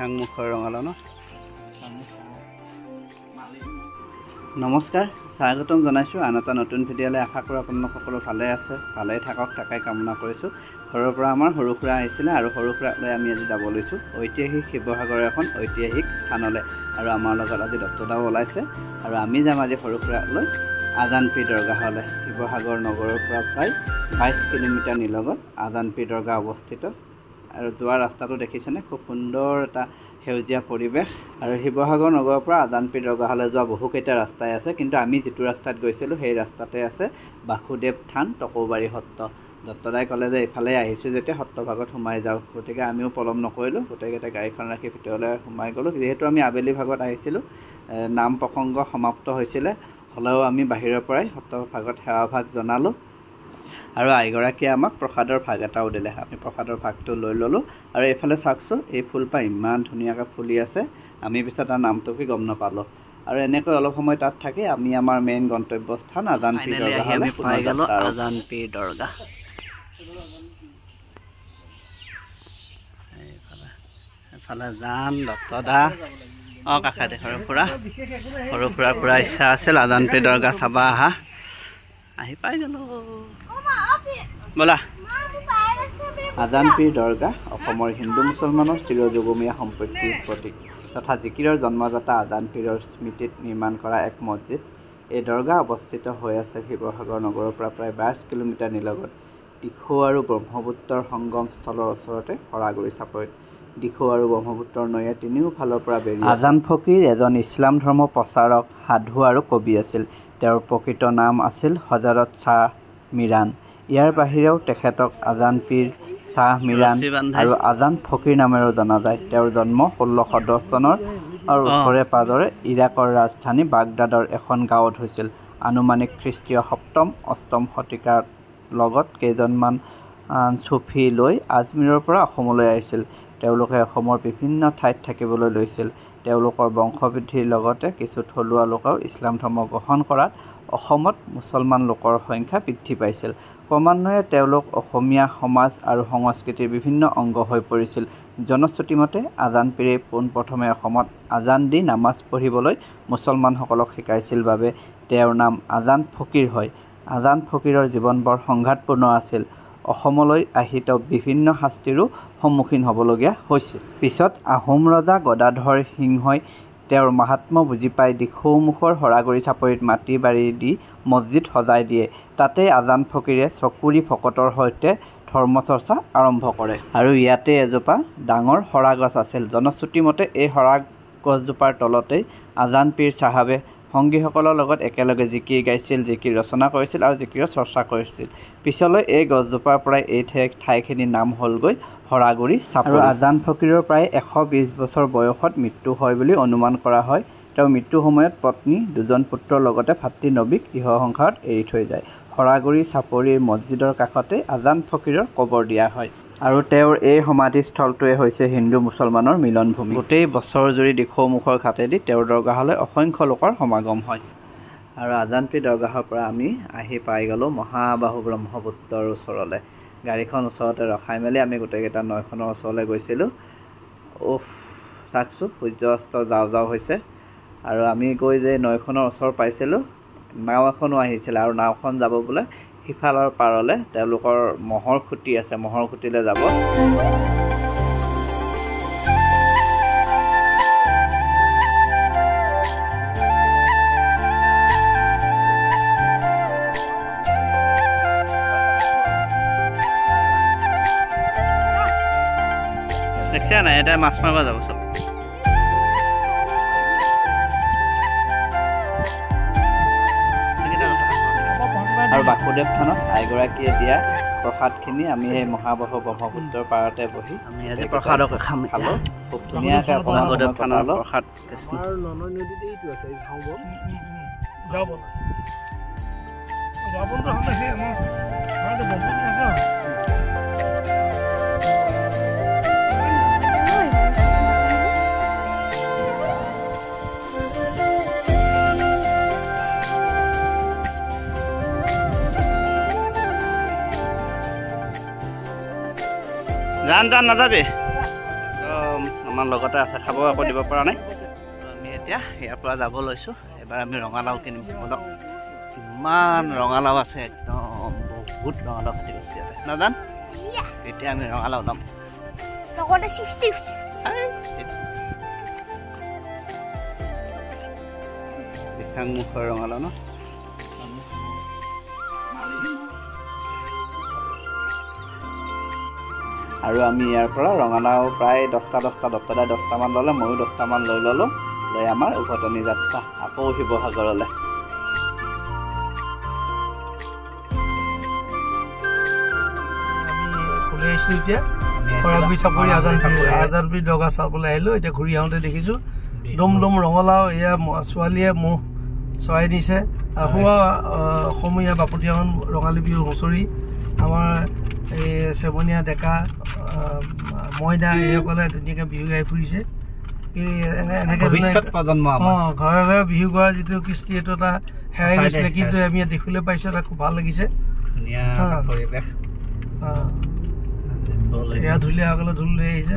চাংমুখৰ ৰঙালাও ন নমস্কাৰ স্বাগতম জনাইছোঁ আন এটা নতুন ভিডিঅ'লৈ আশা কৰোঁ আপোনালোক সকলো ভালে আছে ভালে থাকক তাকেই কামনা কৰিছোঁ ঘৰৰ পৰা আমাৰ সৰু খুৰা আহিছিলে আৰু সৰু খুৰালৈ আমি আজি যাব লৈছোঁ ঐতিহাসিক শিৱসাগৰৰ এখন ঐতিহাসিক স্থানলৈ আৰু আমাৰ লগত আজি ডক্টৰদাও ওলাইছে আৰু আমি যাম আজি সৰু খুৰালৈ আজানপীৰ দৰগাহলৈ শিৱসাগৰ নগৰৰ পৰা প্ৰায় 22 কিলোমিটাৰ নিলগত আজানপীৰ দৰগাহ অৱস্থিত আৰু যোৱা ৰাস্তাটো দেখিছেনে খুব সুন্দৰ এটা সেউজীয়া পৰিৱেশ আৰু শিৱসাগৰ নগৰৰ পৰা আজানপীৰ দৰগাহলৈ যোৱা বহুকেইটা ৰাস্তাই আছে কিন্তু আমি যিটো ৰাস্তাত গৈছিলোঁ সেই ৰাস্তাতে আছে বাসুদেৱ থান টকৌবাৰী সত্ৰ ডক্টৰদাই ক'লে যে এইফালে আহিছোঁ যেতিয়া সত্ৰভাগত সোমাই যাওঁ গতিকে আমিও পলম নকৰিলোঁ গোটেইকেইটা গাড়ীখন ৰাখি ভিতৰলৈ সোমাই গ'লোঁ যিহেতু আমি আবেলি ভাগত আহিছিলোঁ নাম প্ৰসংগ সমাপ্ত হৈছিলে হ'লেও আমি বাহিৰৰ পৰাই সত্ৰভাগত সেৱাভাগ জনালোঁ আৰু আইগৰাকীয়ে আমাক প্ৰসাদৰ ভাগ এটাও দিলে আমি প্ৰসাদৰ ভাগটো লৈ ল'লোঁ আৰু এইফালে চাওকচোন এই ফুলপাহ ইমান ধুনীয়াকৈ ফুলি আছে আমি পিছত তাৰ নামটো কি গম নাপালোঁ আৰু এনেকৈ অলপ সময় তাত থাকি আমি আমাৰ মেইন গন্তব্যস্থান আজানপীৰ দৰগাহলৈ পাই গ'লোঁ আজানপীৰ দৰগাহ এইফালে যাম ডক্টৰদা কাষতে সৰু খুৰাৰ পৰা ইচ্ছা আছিল আজানপীৰ দৰগাহ চাব আহা আহি পাই গ'লোঁ ব'লা আজানপীৰ দৰগাহ অসমৰ হিন্দু মুছলমানৰ চিৰযুগমীয়া সম্পৰ্কীৰ প্ৰতীক তথা জিকিৰৰ জন্মদাতা আজানপীৰৰ স্মৃতিত নিৰ্মাণ কৰা এক মছজিদ এই দৰগাহ অৱস্থিত হৈ আছে শিৱসাগৰ নগৰৰ পৰা প্ৰায় 22 কিলোমিটাৰ নিলগত দিখৌ আৰু ব্ৰহ্মপুত্ৰৰ সংগমস্থলৰ ওচৰতে শৰাগুৰি চাপৰিত দিখৌ আৰু ব্ৰহ্মপুত্ৰৰ নৈয়ে তিনিওফালৰ পৰা বেৰি আজান ফকীৰ এজন ইছলাম ধৰ্ম প্ৰচাৰক সাধু আৰু কবি আছিল তেওঁৰ প্ৰকৃত নাম আছিল হজৰত শ্বাহ মিৰাণ ইয়াৰ বাহিৰেও তেখেতক আজানপীৰ শ্বাহ মিৰাণ আৰু আজান ফকীৰ নামেৰেও জনা যায় তেওঁৰ জন্ম 1610 চনৰ আৰু ওচৰে পাজৰে ইৰাকৰ ৰাজধানী বাগদাদৰ এখন গাঁৱত হৈছিল আনুমানিক খ্ৰীষ্টীয় 7ম-8ম শতিকাৰ লগত কেইজনমান চুফী লৈ আজমিৰৰ পৰা অসমলৈ আহিছিল তেওঁলোকে অসমৰ বিভিন্ন ঠাইত থাকিবলৈ লৈছিল তেওঁলোকৰ বংশবৃদ্ধিৰ লগতে কিছু থলুৱা লোকেও ইছলাম ধৰ্ম গ্ৰহণ কৰাত অসমত মুছলমান লোকৰ সংখ্যা বৃদ্ধি পাইছিল ক্ৰমান্বয়ে তেওঁলোক অসমীয়া সমাজ আৰু সংস্কৃতিৰ বিভিন্ন অংগ হৈ পৰিছিল জনশ্ৰুতি মতে আজানপীৰে পোনপ্ৰথমে অসমত আজান দি নামাজ পঢ়িবলৈ মুছলমানসকলক শিকাইছিল বাবে তেওঁৰ নাম আজান ফকীৰ হয় আজান ফকীৰৰ জীৱন বৰ সংঘাতপূৰ্ণ আছিল অসমলৈ আহি তেওঁ বিভিন্ন শাস্তিৰো সন্মুখীন হ'বলগীয়া হৈছিল পিছত আহোম ৰজা গদাধৰ সিংহই তেওঁৰ মাহাত্ম্য বুজি পাই দিখৌমুখৰ শৰাগুৰি চাপৰিত মাটি বাৰী দি মছজিদ সজাই দিয়ে তাতে আজান ফকীৰে চকুৰি ভকতৰ সৈতে ধৰ্মচৰ্চা আৰম্ভ কৰে আৰু ইয়াতে এজোপা ডাঙৰ শৰা গছ আছিল জনশ্ৰুতি মতে এই শৰা গছজোপাৰ তলতেই আজানপীৰ চাহাবে সংগীসকলৰ লগত একেলগে জিকিৰ গাইছিল জিকিৰ ৰচনা কৰিছিল আৰু জিকিৰৰ চৰ্চা কৰিছিল পিছলৈ এই গছজোপাৰ পৰাই এই ঠাইখিনিৰ নাম হ'লগৈ শৰাগুৰি চাপৰি আৰু আজান ফকীৰৰ প্ৰায় 120 বছৰ বয়সত মৃত্যু হয় বুলি অনুমান কৰা হয় তেওঁ মৃত্যুৰ সময়ত পত্নী দুজন পুত্ৰৰ লগতে ভাতৃ নবীক ইহ সংসাৰত এৰি থৈ যায় শৰাগুৰি চাপৰিৰ মছজিদৰ কাষতে আজান ফকীৰৰ কবৰ দিয়া হয় আৰু তেওঁৰ এই সমাধিস্থলটোৱে হৈছে হিন্দু মুছলমানৰ মিলনভূমি গোটেই বছৰ জুৰি দিখৌমুখৰ ঘাটেদি তেওঁৰ দৰগাহলৈ অসংখ্য লোকৰ সমাগম হয় আৰু আজানপীৰ দৰগাহৰ পৰা আমি আহি পাই গ'লোঁ মহাবাহু ব্ৰহ্মপুত্ৰৰ ওচৰলৈ গাড়ীখন ওচৰতে ৰখাই মেলি আমি গোটেইকেইটা নৈখনৰ ওচৰলৈ গৈছিলোঁ চাওকচোন সূৰ্য অস্ত যাওঁ হৈছে আৰু আমি গৈ যে নৈখনৰ ওচৰ পাইছিলোঁ নাও এখনো আহিছিলে আৰু নাওখন যাব বোলে সিফালৰ পাৰলৈ তেওঁলোকৰ মহৰ খুঁটি আছে মহৰ খুঁটিলৈ যাব দেখিছা নাই এটা মাছ মাৰিব যাব চব আৰু বাসুদেৱ থানত আইগৰাকীয়ে দিয়া প্ৰসাদখিনি আমি এই মহাবাহু ব্ৰহ্মপুত্ৰৰ পাৰতে বহি আমি আজি প্ৰসাদকে খালোঁ খুব ধুনীয়াকৈ বাসুদেৱ থানৰ প্ৰসাদ জান নাযাবি আমাৰ লগতে আছে খাব আকৌ দিব পৰা নাই আমি এতিয়া ইয়াৰ পৰা যাব লৈছোঁ এবাৰ আমি ৰঙালাও কিনিম বলক কিমান ৰঙালাও আছে একদম বহুত ৰঙালাও খেতি কৰিছে ইয়াতে নাজান এতিয়া আমি ৰঙালাও ল'ম মুখৰ ৰঙালাও ন আৰু আমি ইয়াৰ পৰা ৰঙালাও প্ৰায় 10টামান ল'লে ময়ো 10টামান লৈ ল'লোঁ লৈ আমাৰ উভতনি যাত্ৰা আকৌ শিৱসাগৰলৈ এতিয়া খৰাগুৰি চাপৰি আজানপীৰ দগা চাবলৈ আহিলোঁ এতিয়া ঘূৰি আহোঁতে দেখিছোঁ দম দম ৰঙালাও এয়া ছোৱালীয়ে মহ চৰাই দিছে হোৱা অসমীয়া বাপতিসাহোন ৰঙালী বিহু হুঁচৰি আমাৰ এই চেমনীয়া ডেকা মইনা এইসকলে ধুনীয়াকৈ বিহু গাই ফুৰিছে ঘৰে ঘৰে বিহু গোৱাৰ যিটো কৃষ্টি এইটো এটা হেৰাই গৈছিলে কিন্তু আমি ইয়াত দেখিবলৈ পাইছোঁ এটা খুব ভাল লাগিছে এয়া ঢুলীয়াসকলে ঢোল লৈ আহিছে